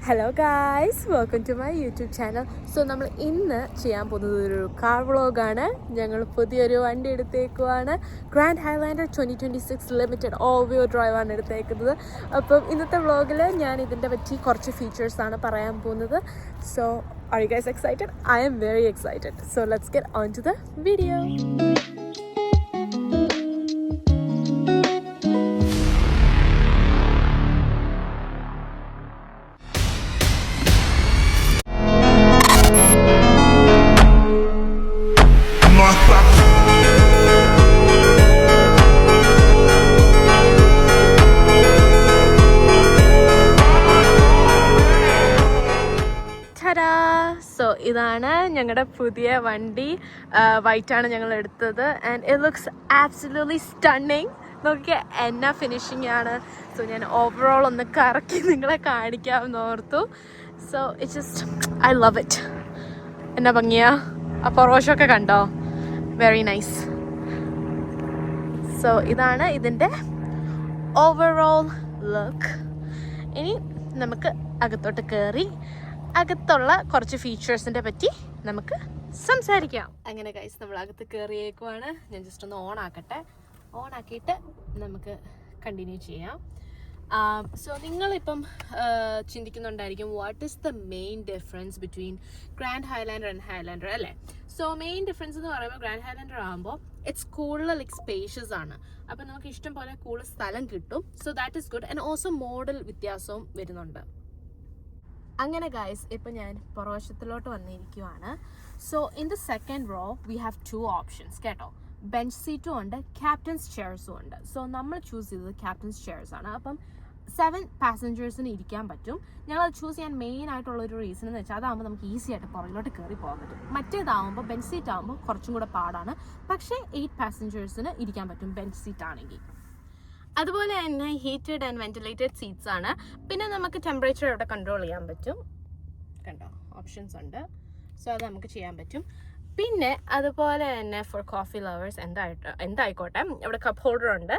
Hello guys, welcome to my YouTube channel. So നമ്മൾ ഇന്ന് ചെയ്യാൻ പോകുന്നത് ഒരു കാർ വ്ളോഗാണ്. ഞങ്ങൾ പുതിയൊരു വണ്ടി എടുത്തേക്കുവാണ്. Grand Highlander 2026 limited all wheel ഡ്രൈവാണ് എടുത്തേക്കുന്നത്. അപ്പം ഇന്നത്തെ വ്ളോഗിൽ ഞാൻ ഇതിൻ്റെ പറ്റി കുറച്ച് ഫീച്ചേഴ്സാണ് പറയാൻ പോകുന്നത്. So are you guys excited? I am very excited. So let's get on to the video. So ഇതാണ് ഞങ്ങളുടെ പുതിയ വണ്ടി. വൈറ്റാണ് ഞങ്ങൾ എടുത്തത്. And it looks absolutely stunning. നോക്കിയാൽ എന്നാ ഫിനിഷിംഗ് ആണ്. സോ ഞാൻ ഓവറോൾ ഒന്ന് കറക്കി നിങ്ങളെ കാണിക്കാമെന്ന് ഓർത്തു. So it's just I love it. എന്നാ ഭംഗിയാ. ആ പൊറോഷൊക്കെ കണ്ടോ? Very nice. സോ ഇതാണ് ഇതിൻ്റെ ഓവറോൾ ലുക്ക്. ഇനി നമുക്ക് അകത്തോട്ട് കയറി അകത്തുള്ള കുറച്ച് ഫീച്ചേഴ്സിൻ്റെ പറ്റി നമുക്ക് സംസാരിക്കാം. അങ്ങനെ ഗൈസ്, നമ്മൾ അകത്ത് കയറിയേക്കുവാണ്. ഞാൻ ജസ്റ്റ് ഒന്ന് ഓൺ ആക്കിയിട്ട് നമുക്ക് കണ്ടിന്യൂ ചെയ്യാം. സോ നിങ്ങളിപ്പം ചിന്തിക്കുന്നുണ്ടായിരിക്കും, what is the main difference between Grand Highlander and Highlander അല്ലേ? സോ മെയിൻ ഡിഫറൻസ് എന്ന് പറയുമ്പോൾ ഗ്രാൻഡ് ഹൈലാൻഡർ ആകുമ്പോൾ ഇറ്റ്സ് കൂടുതൽ ലൈക്ക് സ്പേഷ്യസ് ആണ്. അപ്പം നമുക്ക് ഇഷ്ടം പോലെ കൂടുതൽ സ്ഥലം കിട്ടും. So that is good. And also model വ്യത്യാസവും വരുന്നുണ്ട്. അങ്ങനെ ഗൈസ്, ഇപ്പം ഞാൻ പുറവശത്തിലോട്ട് വന്നിരിക്കുവാണ്. So in the second row we have 2 options കേട്ടോ. ബെഞ്ച് സീറ്റും ഉണ്ട്, ക്യാപ്റ്റൻസ് ചെയർസും ഉണ്ട്. സോ നമ്മൾ ചൂസ് ചെയ്തത് ക്യാപ്റ്റൻസ് ചെയർസ് ആണ്. അപ്പം 7 പാസഞ്ചേഴ്സിന് ഇരിക്കാൻ പറ്റും. ഞങ്ങൾ ചൂസ് ചെയ്യാൻ മെയിൻ ആയിട്ടുള്ളൊരു റീസൺ എന്ന് വെച്ചാൽ അതാകുമ്പോൾ നമുക്ക് ഈസി ആയിട്ട് പുറകിലോട്ട് കയറി പോകാൻ പറ്റും. മറ്റേതാകുമ്പോൾ ബെഞ്ച് സീറ്റ് ആകുമ്പോൾ കുറച്ചും കൂടെ പാടാണ്. പക്ഷേ 8 പാസഞ്ചേഴ്സിന് ഇരിക്കാൻ പറ്റും ബെഞ്ച് സീറ്റ് ആണെങ്കിൽ. അതുപോലെ തന്നെ ഹീറ്റഡ് ആൻഡ് വെന്റിലേറ്റഡ് സീറ്റ്സ് ആണ്. പിന്നെ നമുക്ക് ടെമ്പറേച്ചർ ഇവിടെ കൺട്രോൾ ചെയ്യാൻ പറ്റും. കണ്ടോ, ഓപ്ഷൻസ് ഉണ്ട്. സോ അത് നമുക്ക് ചെയ്യാൻ പറ്റും. പിന്നെ അതുപോലെ തന്നെ ഫോർ കോഫി ലവേഴ്സ് എന്തായിക്കോട്ടെ ഇവിടെ കപ്പ് ഹോൾഡർ ഉണ്ട്.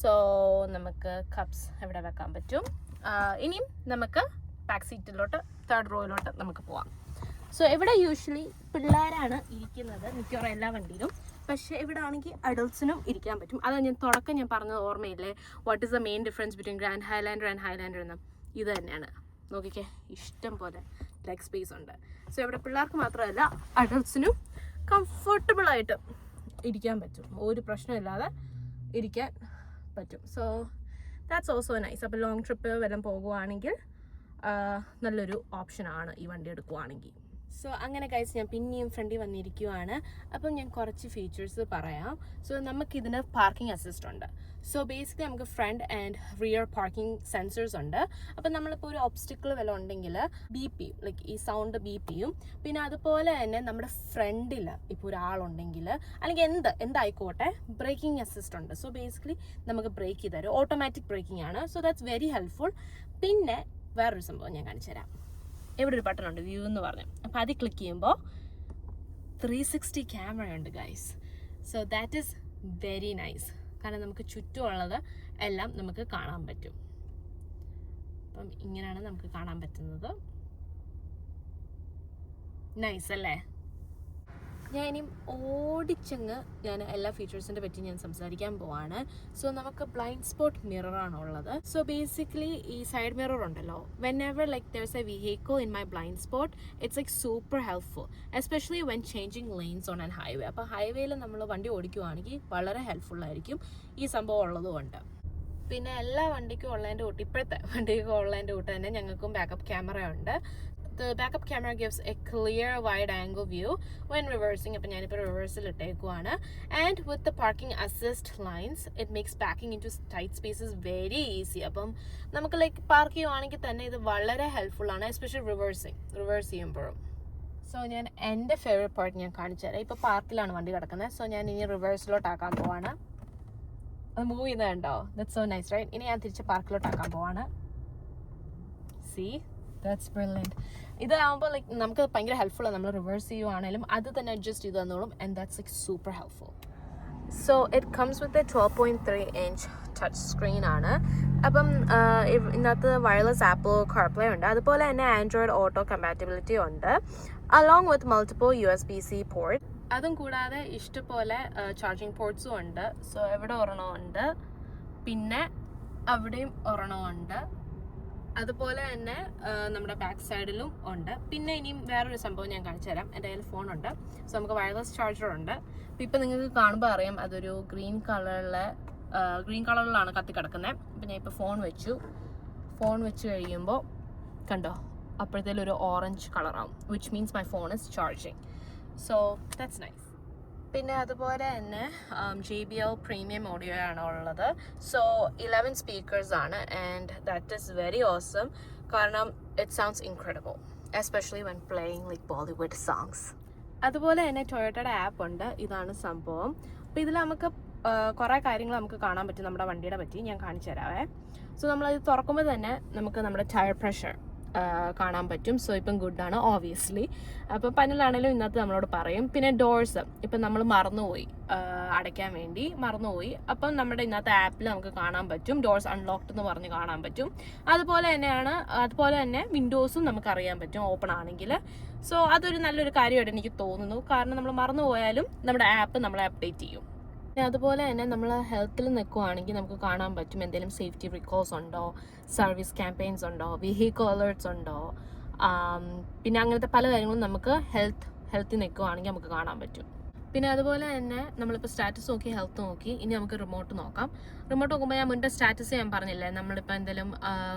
സോ നമുക്ക് കപ്സ് ഇവിടെ വെക്കാൻ പറ്റും. ഇനിയും നമുക്ക് ബാക്ക് സീറ്റിലോട്ട് 3rd റോയിലോട്ട് നമുക്ക് പോവാം. സോ ഇവിടെ യൂഷ്വലി പിള്ളേരാണ് ഇരിക്കുന്നത് മിക്കവാറും എല്ലാ വണ്ടിയിലും. പക്ഷേ ഇവിടെ ആണെങ്കിൽ അഡൾട്ട്സിനും ഇരിക്കാൻ പറ്റും. അത് ഞാൻ പറഞ്ഞത് ഓർമ്മയില്ലേ, what is the main difference between Grand Highlander and Highlander എന്ന്? ഇത് തന്നെയാണ്. നോക്കിക്കേ, ഇഷ്ടം പോലെ ലെഗ് സ്പേസ് ഉണ്ട്. സോ ഇവിടെ പിള്ളേർക്ക് മാത്രമല്ല അഡൾട്ട്സിനും കംഫർട്ടബിളായിട്ട് ഇരിക്കാൻ പറ്റും. ഒരു പ്രശ്നമില്ലാതെ ഇരിക്കാൻ പറ്റും. So that's also nice. അപ്പോൾ ലോങ് ട്രിപ്പ് വല്ലതും പോകുവാണെങ്കിൽ നല്ലൊരു ഓപ്ഷനാണ് ഈ വണ്ടി എടുക്കുവാണെങ്കിൽ. സോ അങ്ങനെ ഗൈസ്, ഞാൻ പിന്നെയും ഫ്രണ്ടിൽ വന്നിരിക്കുവാണ്. അപ്പം ഞാൻ കുറച്ച് ഫീച്ചേഴ്സ് പറയാം. സോ നമുക്കിതിന് പാർക്കിംഗ് അസിസ്റ്റ് ഉണ്ട്. സോ ബേസിക്കലി നമുക്ക് front and rear parking sensors ഉണ്ട്. അപ്പം നമ്മളിപ്പോൾ ഒരു ഒബ്സ്റ്റിക്കിൾ വല്ല ഉണ്ടെങ്കിൽ ബീപ്പ് ചെയ്യും, ലൈക്ക് ഈ സൗണ്ട് ബീപ്പ് ചെയ്യും. പിന്നെ അതുപോലെ തന്നെ നമ്മുടെ ഫ്രണ്ടിൽ ഇപ്പോൾ ഒരാളുണ്ടെങ്കിൽ അല്ലെങ്കിൽ എന്തായിക്കോട്ടെ ബ്രേക്കിംഗ് അസിസ്റ്റ് ഉണ്ട്. സോ ബേസിക്കലി നമുക്ക് ബ്രേക്ക് ചെയ്ത് തരും. ഓട്ടോമാറ്റിക് ബ്രേക്കിംഗ് ആണ്. So that's very helpful. പിന്നെ വേറൊരു സംഭവം ഞാൻ കാണിച്ചു തരാം. ഇവിടെ ഒരു ബട്ടൺ ഉണ്ട്, വ്യൂ എന്ന് പറഞ്ഞു. അപ്പോൾ അത് ക്ലിക്ക് ചെയ്യുമ്പോൾ 360 ക്യാമറ ഉണ്ട് guys. So that is very nice. കാരണം നമുക്ക് ചുറ്റുമുള്ളത് എല്ലാം നമുക്ക് കാണാൻ പറ്റും. അപ്പം ഇങ്ങനെയാണ് നമുക്ക് കാണാൻ പറ്റുന്നത്. നൈസ് അല്ലേ? ഞാൻ ഇനിയും ഓടിച്ചങ്ങ് എല്ലാ ഫീച്ചേഴ്സിൻ്റെ പറ്റി ഞാൻ സംസാരിക്കാൻ പോവാണ്. സോ നമുക്ക് ബ്ലൈൻഡ് സ്പോട്ട് മിററാണ് ഉള്ളത്. സോ ബേസിക്കലി ഈ സൈഡ് മിറർ ഉണ്ടല്ലോ, whenever like there's a vehicle in my blind spot, it's like super helpful, especially when changing lanes on an highway. അപ്പോൾ ഹൈവേയിൽ നമ്മൾ വണ്ടി ഓടിക്കുവാണെങ്കിൽ വളരെ ഹെൽപ്ഫുൾ ആയിരിക്കും ഈ സംഭവം ഉള്ളതുകൊണ്ട്. പിന്നെ എല്ലാ വണ്ടിക്കും ഉള്ളതിൻ്റെ കൂട്ട്, ഇപ്പോഴത്തെ വണ്ടിക്കും ഉള്ളതിൻ്റെ കൂട്ട് തന്നെ ഞങ്ങൾക്കും ബാക്കപ്പ് ക്യാമറ ഉണ്ട്. The backup camera gives a clear wide angle view when reversing. അപ്പോൾ ഞാനിപ്പോൾ റിവേഴ്സിൽ ഇട്ടേക്കുവാണ്. And with the parking assist lines, it makes backing into tight spaces very easy. അപ്പം നമുക്ക് ലൈക്ക് പാർക്ക് ചെയ്യുവാണെങ്കിൽ തന്നെ ഇത് വളരെ ഹെൽപ്ഫുൾ ആണ്, എസ്പെഷ്യലി റിവേഴ്സ് ചെയ്യുമ്പോഴും. സോ ഞാൻ എൻ്റെ ഫേവറേറ്റ് പാർട്ട് ഞാൻ കാണിച്ചു തരാം. ഇപ്പോൾ പാർക്കിലാണ് വണ്ടി കിടക്കുന്നത്. സോ ഞാൻ ഇനി റിവേഴ്സിലോട്ടാക്കാൻ പോവാണ്. അത് മൂവ് ചെയ്യുന്നത് കണ്ടോ? That's so nice right? ഇനി ഞാൻ തിരിച്ച് പാർക്കിലോട്ടാക്കാൻ പോവാണ്. See, that's brilliant. ഇതാകുമ്പോൾ ലൈക്ക് നമുക്ക് ഭയങ്കര ഹെൽപ്ഫുൾ ആണ്. നമ്മൾ റിവേഴ്സ് ചെയ്യുവാണെങ്കിലും അത് തന്നെ അഡ്ജസ്റ്റ് ചെയ്ത് തന്നോളും. And that's like super helpful. So it comes with a 12.3 inch touch screen ആണ്. അപ്പം ഇതിനകത്ത് വയർലെസ് ആപ്പിൾ കാർപ്ലേ ഉണ്ട്, അതുപോലെ തന്നെ ആൻഡ്രോയിഡ് ഓട്ടോ കമ്പാറ്റബിലിറ്റി ഉണ്ട്, along with multiple USB-C port. അതും കൂടാതെ ഇഷ്ടംപോലെ ചാർജിങ് പോർട്ട്സും ഉണ്ട്. സോ എവിടെ ഒരെണ്ണമുണ്ട്, പിന്നെ അവിടെയും ഒരെണ്ണമുണ്ട്, അതുപോലെ തന്നെ നമ്മുടെ ബാക്ക് സൈഡിലും ഉണ്ട്. പിന്നെ ഇനിയും വേറൊരു സംഭവം ഞാൻ കാണിച്ചു തരാം. എൻ്റെ കയ്യിൽ ഫോണുണ്ട്, സോ നമുക്ക് വയർലെസ് ചാർജർ ഉണ്ട്. ഇപ്പം നിങ്ങൾക്ക് കാണുമ്പോൾ അറിയാം അതൊരു ഗ്രീൻ കളറിലാണ് കത്തി കിടക്കുന്നത്. അപ്പം ഞാൻ ഇപ്പോൾ ഫോൺ വെച്ച് കഴിയുമ്പോൾ കണ്ടോ, അപ്പോഴത്തേലും ഒരു ഓറഞ്ച് കളറാവും, which means my phone is charging. So that's nice. പിന്നെ അതുപോലെ തന്നെ JBL പ്രീമിയം ഓഡിയോ ആണ് ഉള്ളത്. സോ 11 സ്പീക്കേഴ്സ് ആണ്, and that is very awesome, കാരണം it sounds incredible, especially when playing like Bollywood songs. അതുപോലെ തന്നെ ടൊയോട്ടയുടെ ആപ്പ് ഉണ്ട്. ഇതാണ് സംഭവം. അപ്പോൾ ഇതിൽ നമുക്ക് കുറേ കാര്യങ്ങൾ നമുക്ക് കാണാൻ പറ്റും നമ്മുടെ വണ്ടിയുടെ പറ്റി. ഞാൻ കാണിച്ചു തരാവേ. സോ നമ്മളത് തുറക്കുമ്പോൾ തന്നെ നമുക്ക് നമ്മുടെ ടയർ പ്രഷർ കാണാൻ പറ്റും. സോ ഇപ്പം ഗുഡാണ് ഓബിയസ്ലി. അപ്പം പനിലാണെങ്കിലും ഇന്നത്തെ നമ്മളോട് പറയും. പിന്നെ ഡോർസ് ഇപ്പം നമ്മൾ അടയ്ക്കാൻ വേണ്ടി മറന്നുപോയി, അപ്പം നമ്മുടെ ഇന്നത്തെ ആപ്പിൽ നമുക്ക് കാണാൻ പറ്റും. ഡോർസ് അൺലോക്ക്ഡ് എന്ന് പറഞ്ഞ് കാണാൻ പറ്റും. അതുപോലെ തന്നെ വിൻഡോസും നമുക്ക് അറിയാൻ പറ്റും ഓപ്പൺ ആണെങ്കിൽ. സോ അതൊരു നല്ലൊരു കാര്യമായിട്ട് എനിക്ക് തോന്നുന്നു, കാരണം നമ്മൾ മറന്നുപോയാലും നമ്മുടെ ആപ്പ് നമ്മളെ അപ്ഡേറ്റ് ചെയ്യും. അതുപോലെ തന്നെ നമ്മൾ ഹെൽത്തിൽ നിൽക്കുവാണെങ്കിൽ നമുക്ക് കാണാൻ പറ്റും എന്തെങ്കിലും സേഫ്റ്റി റിക്കോൾസ് ഉണ്ടോ, സർവീസ് ക്യാമ്പയിൻസ് ഉണ്ടോ, വെഹിക്കിൾ അലേർട്ട്സ് ഉണ്ടോ, പിന്നെ അങ്ങനത്തെ പല കാര്യങ്ങളും നമുക്ക് ഹെൽത്തിൽ നിൽക്കുവാണെങ്കിൽ നമുക്ക് കാണാൻ പറ്റും. പിന്നെ അതുപോലെ തന്നെ നമ്മളിപ്പോൾ സ്റ്റാറ്റസ് നോക്കി, ഹെൽത്ത് നോക്കി, ഇനി നമുക്ക് റിമോട്ട് നോക്കാം. റിമോട്ട് നോക്കുമ്പോൾ ഞാൻ മുൻപ് സ്റ്റാറ്റസ് ഞാൻ പറഞ്ഞില്ലേ, നമ്മളിപ്പോൾ എന്തെങ്കിലും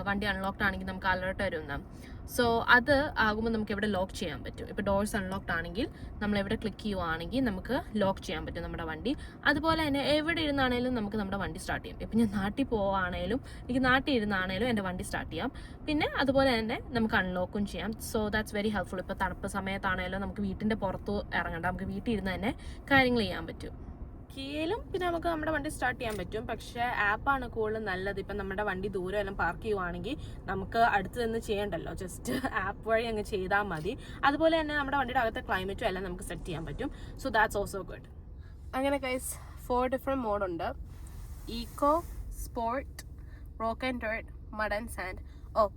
വണ്ടി അൺലോക്ക്ഡ് ആണെങ്കിൽ നമുക്ക് അലേർട്ട് വരുന്ന. സോ അത് ആകുമ്പോൾ നമുക്ക് എവിടെ ലോക്ക് ചെയ്യാൻ പറ്റും. ഇപ്പോൾ ഡോർസ് അൺലോക്ക്ഡ് ആണെങ്കിൽ നമ്മൾ എവിടെ ക്ലിക്ക് ചെയ്യുവാണെങ്കിൽ നമുക്ക് ലോക്ക് ചെയ്യാൻ പറ്റും നമ്മുടെ വണ്ടി. അതുപോലെ തന്നെ എവിടെ ഇരുന്നാണേലും നമുക്ക് നമ്മുടെ വണ്ടി സ്റ്റാർട്ട് ചെയ്യാം. ഇപ്പം ഞാൻ നാട്ടിൽ പോവുകയാണേലും എനിക്ക് നാട്ടിൽ ഇരുന്നാണേലും എൻ്റെ വണ്ടി സ്റ്റാർട്ട് ചെയ്യാം. പിന്നെ അതുപോലെ തന്നെ നമുക്ക് അൺലോക്കും ചെയ്യാം. So that's very helpful. ഇപ്പോൾ തണുപ്പ് സമയത്താണേലും നമുക്ക് വീട്ടിൻ്റെ പുറത്ത് ഇറങ്ങണ്ട, നമുക്ക് വീട്ടിൽ ഇരുന്ന് തന്നെ കാര്യങ്ങൾ ചെയ്യാൻ പറ്റും. കീയിലും പിന്നെ നമുക്ക് നമ്മുടെ വണ്ടി സ്റ്റാർട്ട് ചെയ്യാൻ പറ്റും. പക്ഷേ ആപ്പാണ് കൂടുതൽ നല്ലത്. ഇപ്പം നമ്മുടെ വണ്ടി ദൂരം എല്ലാം പാർക്ക് ചെയ്യുവാണെങ്കിൽ നമുക്ക് അടുത്ത് നിന്ന് ചെയ്യണ്ടല്ലോ, ജസ്റ്റ് ആപ്പ് വഴി അങ്ങ് ചെയ്താൽ മതി. അതുപോലെ തന്നെ നമ്മുടെ വണ്ടിയുടെ അകത്തെ ക്ലൈമറ്റും എല്ലാം നമുക്ക് സെറ്റ് ചെയ്യാൻ പറ്റും. So that's also good. അങ്ങനെ ഗൈസ് 4 ഡിഫറെൻറ്റ് മോഡുണ്ട്: eco, sport, rock and ride, mud and sand.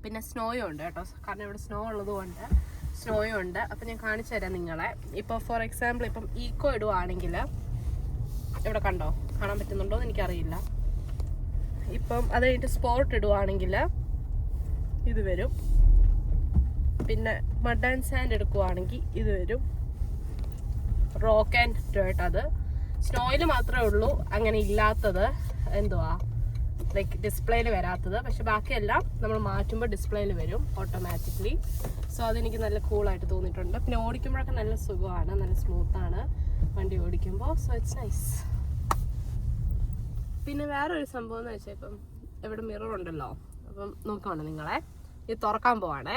പിന്നെ സ്നോയും ഉണ്ട് കേട്ടോ, കാരണം ഇവിടെ സ്നോ ഉള്ളതുകൊണ്ട് സ്നോയും ഉണ്ട്. അപ്പം ഞാൻ കാണിച്ചു തരാം നിങ്ങളെ. ഇപ്പോൾ ഫോർ എക്സാമ്പിൾ ഇപ്പം ഈക്കോ ഇടുവാണെങ്കിൽ ഇവിടെ കണ്ടോ, കാണാൻ പറ്റുന്നുണ്ടോ എന്ന് എനിക്കറിയില്ല. ഇപ്പം അത് കഴിഞ്ഞിട്ട് സ്പോർട്ട് ഇടുവാണെങ്കിൽ ഇത് വരും. പിന്നെ മഡ് ആൻഡ് സാൻഡ് എടുക്കുവാണെങ്കിൽ ഇത് വരും. റോക്ക് ആൻഡ് ഡേർട്ട്, അത് സ്നോയിൽ മാത്രമേ ഉള്ളൂ അങ്ങനെ ഇല്ലാത്തത്, ലൈക്ക് ഡിസ്പ്ലേയിൽ വരാത്തത്. പക്ഷെ ബാക്കിയെല്ലാം നമ്മൾ മാറ്റുമ്പോൾ ഡിസ്പ്ലേയിൽ വരും ഓട്ടോമാറ്റിക്കലി. സോ അതെനിക്ക് നല്ല കൂളായിട്ട് തോന്നിയിട്ടുണ്ട്. പിന്നെ ഓടിക്കുമ്പോഴൊക്കെ നല്ല സുഖമാണ്, നല്ല സ്മൂത്താണ് വണ്ടി ഓടിക്കുമ്പോൾ. So it's nice. പിന്നെ വേറൊരു സംഭവം എന്ന് വെച്ചാൽ, ഇപ്പം ഇവിടെ മിറർ ഉണ്ടല്ലോ, അപ്പം നോക്കുവാണ് നിങ്ങളെ, ഇത് തുറക്കാൻ പോവാണേ.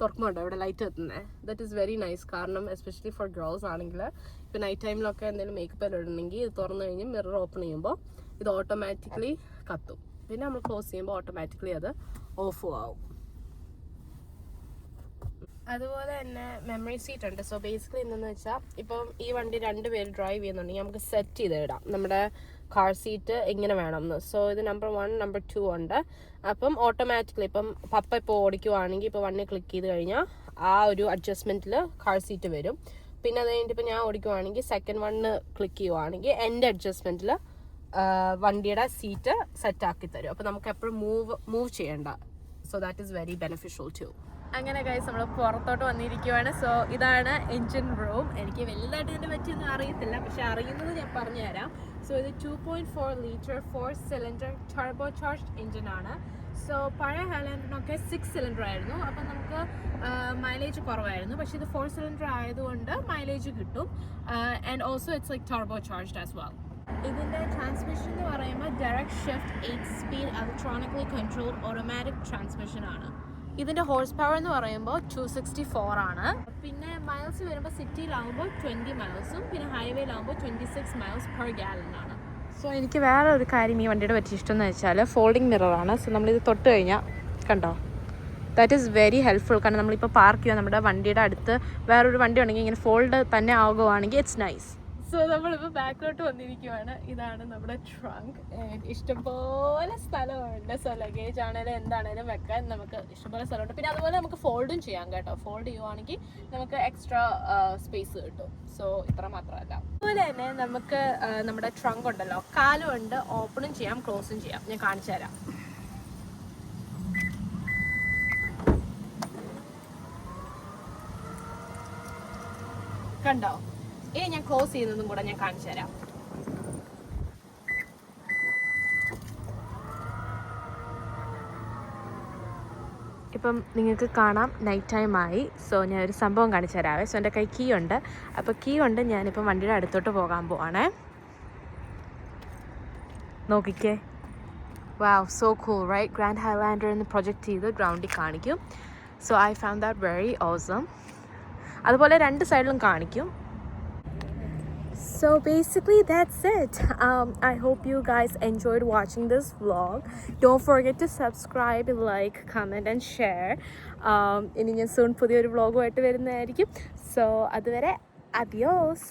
തുറക്കുമ്പോണ്ടോ ഇവിടെ ലൈറ്റ് എത്തുന്നത്. ദറ്റ് ഈസ് വെരി നൈസ്, കാരണം എസ്പെഷ്യലി ഫോർ ഗേൾസ് ആണെങ്കിൽ ഇപ്പോൾ നൈറ്റ് ടൈമിലൊക്കെ എന്തെങ്കിലും മേക്കപ്പ് എല്ലാം ഇടണമെങ്കിൽ ഇത് തുറന്നു കഴിഞ്ഞ് മിറർ ഓപ്പൺ ചെയ്യുമ്പോൾ ഇത് ഓട്ടോമാറ്റിക്കലി കത്തും. പിന്നെ നമ്മൾ ക്ലോസ് ചെയ്യുമ്പോൾ ഓട്ടോമാറ്റിക്കലി അത് ഓഫും ആവും. അതുപോലെ തന്നെ മെമ്മറി സീറ്റ് ഉണ്ട്. സോ ബേസിക്കലി എന്തെന്ന് വെച്ചാൽ, ഇപ്പം ഈ വണ്ടി 2 പേര് ഡ്രൈവ് ചെയ്യുന്നുണ്ടെങ്കിൽ നമുക്ക് സെറ്റ് ചെയ്ത് ഇടാം നമ്മുടെ കാർ സീറ്റ് എങ്ങനെ വേണമെന്ന്. സോ ഇത് നമ്പർ 1, നമ്പർ 2 ഉണ്ട്. അപ്പം ഓട്ടോമാറ്റിക്കലി ഇപ്പം പപ്പ ഇപ്പോൾ ഓടിക്കുവാണെങ്കിൽ ഇപ്പോൾ 1 ക്ലിക്ക് ചെയ്ത് കഴിഞ്ഞാൽ ആ ഒരു അഡ്ജസ്റ്റ്മെൻറ്റിൽ കാർ സീറ്റ് വരും. പിന്നെ അത് കഴിഞ്ഞിട്ട് ഇപ്പോൾ ഞാൻ ഓടിക്കുവാണെങ്കിൽ സെക്കൻഡ് 1 ക്ലിക്ക് ചെയ്യുവാണെങ്കിൽ എൻ്റെ അഡ്ജസ്റ്റ്മെൻറ്റിൽ വണ്ടിയുടെ സീറ്റ് സെറ്റാക്കി തരും. അപ്പോൾ നമുക്ക് എപ്പോഴും മൂവ് ചെയ്യണ്ട. So that is very beneficial too. അങ്ങനെ ഗൈസ് നമ്മൾ പുറത്തോട്ട് വന്നിരിക്കുവാണ്. സോ ഇതാണ് എൻജിൻ റൂം. എനിക്ക് വലുതായിട്ട് ഇതിനെ പറ്റിയൊന്നും അറിയത്തില്ല, പക്ഷെ അറിയുന്നത് ഞാൻ പറഞ്ഞുതരാം. സോ ഇത് 2.4 ലിറ്റർ 4 സിലിണ്ടർ ടർബോ ചാർജ്ഡ് എൻജിനാണ്. സോ പഴയ ഹൈലാൻഡിനൊക്കെ 6 സിലിണ്ടർ ആയിരുന്നു, അപ്പം നമുക്ക് മൈലേജ് കുറവായിരുന്നു. പക്ഷേ ഇത് 4 സിലിണ്ടർ ആയതുകൊണ്ട് മൈലേജ് കിട്ടും. And also it's like turbo charged as well. ഇതിൻ്റെ ട്രാൻസ്മിഷൻ എന്ന് പറയുമ്പോൾ direct shift 8 speed electronically controlled automatic transmission ആണ്. ഇതിൻ്റെ ഹോഴ്സ് പവർ എന്ന് പറയുമ്പോൾ 264 ആണ്. പിന്നെ മൈൽസ് വരുമ്പോൾ സിറ്റിയിലാവുമ്പോൾ 20 മൈൽസും പിന്നെ ഹൈവേയിലാവുമ്പോൾ 26 മൈൽസ് പെർ ഗാലൻ ആണ്. സോ എനിക്ക് വേറെ ഒരു കാര്യം ഈ വണ്ടിയുടെ പറ്റി ഇഷ്ടം എന്ന് വെച്ചാൽ ഫോൾഡിംഗ് മിററാണ്. സോ നമ്മളിത് തൊട്ട് കഴിഞ്ഞാൽ കണ്ടോ, ദാറ്റ് ഈസ് വെരി ഹെൽപ്ഫുൾ. കാരണം നമ്മളിപ്പോൾ പാർക്ക് ചെയ്യുക നമ്മുടെ വണ്ടിയുടെ അടുത്ത് വേറൊരു വണ്ടി ഉണ്ടെങ്കിൽ ഇങ്ങനെ ഫോൾഡ് തന്നെ ആകുവാണെങ്കിൽ ഇറ്റ്സ് നൈസ്. സോ നമ്മളിപ്പോൾ ബാക്കിലോട്ട് വന്നിരിക്കുവാണ്. ഇതാണ് നമ്മുടെ ട്രങ്ക്. ഇഷ്ടംപോലെ സ്ഥലമുണ്ട്. സോ ലഗേജ് ആണെങ്കിലും എന്താണേലും വെക്കാൻ നമുക്ക് ഇഷ്ടംപോലെ സ്ഥലമുണ്ട്. പിന്നെ അതുപോലെ നമുക്ക് ഫോൾഡും ചെയ്യാം കേട്ടോ. ഫോൾഡ് ചെയ്യുവാണെങ്കിൽ നമുക്ക് എക്സ്ട്രാ സ്പേസ് കിട്ടും. സോ ഇത്ര മാത്രമല്ല. അതുപോലെ തന്നെ നമുക്ക് നമ്മുടെ ട്രങ്ക് ഉണ്ടല്ലോ, കാലുകൊണ്ട് ഓപ്പണും ചെയ്യാം ക്ലോസും ചെയ്യാം. ഞാൻ കാണിച്ചു തരാം. കണ്ടോ? ഞാൻ ക്ലോസ് ചെയ്യുന്നതും കൂടെ ഞാൻ കാണിച്ചു തരാം. ഇപ്പം നിങ്ങൾക്ക് കാണാം നൈറ്റ് ടൈം ആയി. സോ ഞാനൊരു സംഭവം കാണിച്ചു തരാവേ. സോ എൻ്റെ കൈ കീ ഉണ്ട്. അപ്പോൾ കീ കൊണ്ട് ഞാനിപ്പം വണ്ടിയുടെ അടുത്തോട്ട് പോകാൻ പോവാണേ. നോക്കിക്കേ. Wow, so cool right? Grand Highlander എന്ന് പ്രൊജക്റ്റ് ചെയ്ത് ഗ്രൗണ്ടിൽ കാണിക്കും. So I found that very awesome. അതുപോലെ രണ്ട് സൈഡിലും കാണിക്കും. So basically that's it. I hope you guys enjoyed watching this vlog. Don't forget to subscribe, like, comment and share. ഇനി ഞാൻ soon പുതിയൊരു വ്ളോഗുമായിട്ട് വരുന്നതായിരിക്കും. So അതുവരെ adios.